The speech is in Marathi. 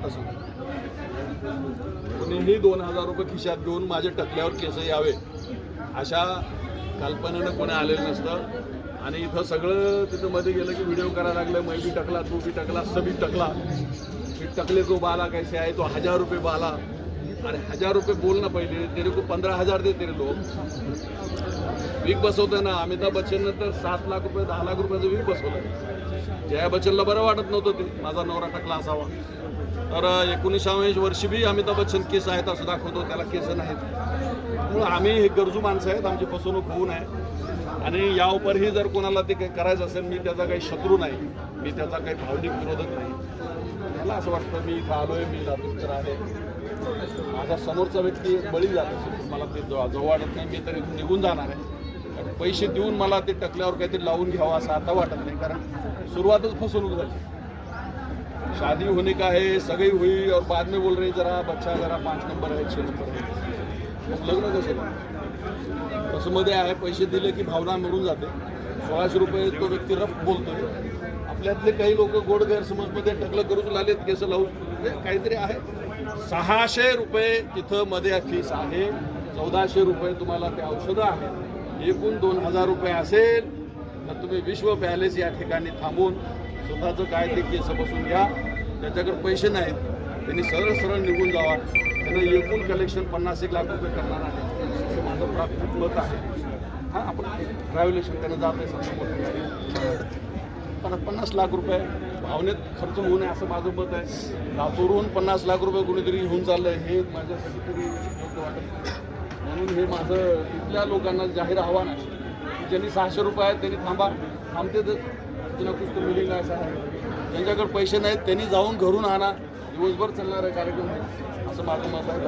वाटतं सांग? कोणीही 2000 रुपये खिशात घेऊन माझ्या टकल्यावर केस यावे अशा कल्पनेनं कोणी आलेलं नसतं. आणि इथं सगळं तिथं मध्ये गेलं की व्हिडिओ करायला लागलं, मैं भी टकला, तू भी टकला, सभी टकला. फिर टकले को बाला कैसे आहे, तो 1000 रुपये बाला. अरे 1000 रुपये बोल ना पहिले, तेरे को 15,000 दे तेरे लोग. वीक बसवतोय ना अमिताभ बच्चननं तर 7 लाख रुपये 10 लाख रुपयाचं वीक बसवलं. जया बच्चनला बरं वाटत नव्हतं ते माझा नवरा टकला असावा. तर 19व्या वर्षी बी अमिताभ बच्चन केस आहेत असं दाखवतो, त्याला केस नाहीत. त्यामुळे आम्ही हे गरजू माणसं आहेत, आमची फसवणूक होऊ नये. आणि यावरही जर कोणाला ते काही करायचं असेल, मी त्याचा काही शत्रू नाही, मी त्याचा काही भावनिक विरोधक नाही. मला असं वाटतं मी इथं आलोय, मी लातूरकर आहे, माझा समोरचा व्यक्ती बळी जात असेल, मला ते जवळ वाटत नाही, मी तरी निघून जाणार आहे. कारण पैसे देऊन मला ते टकल्यावर काहीतरी लावून घ्यावं असं आता वाटत नाही, कारण सुरुवातच फसवणूक झाली. शादी होने का है, सगई हुई और बाद में बोल रहे जरा बच्चा जरा 5 नंबर है 6 नंबर है. मग लग्न कसं तसं मध्ये आहे, पैसे दिले की भावना मिळून जाते. 1600 रुपये तो व्यक्ती रफ बोलतोय. आपल्यातले काही लोक गोड गैरसमजमध्ये टकलं करून लागलेत, केस लावून काहीतरी आहे. 600 रुपये तिथं मध्ये फीस आहे, 1400 रुपये तुम्हाला ते औषधं आहेत. एकूण 2000 रुपये असेल तर तुम्ही विश्व पॅलेस या ठिकाणी थांबून स्वतःचं काय ते केस बसून घ्या. त्याच्याकडे पैसे नाहीत, त्यांनी सरळ सरळ निघून जावा. त्यांना एकूण कलेक्शन 50-1 लाख रुपये करणार आहे असं माझं प्राथमिक मत आहे. हां, आपण ट्रॅव्हलेशन त्यांना जात आहे समजा, पण 50 लाख रुपये भावनेत खर्च होऊ नये असं माझं मत आहे. लातूरून 50 लाख रुपये कोणीतरी घेऊन चाललंय हे माझ्यासाठी तरी योग्य वाटत. म्हणून हे माझं तिथल्या लोकांना जाहीर आव्हान आहे की ज्यांनी 600 रुपये आहेत त्यांनी थांबते तर कुछ तो मिळेल असं आहे. ज्यांच्याकडे पैसे नाहीत त्यांनी जाऊन घरून आणा, दिवसभर चालणारा कार्यक्रम असं माझं मत आहे.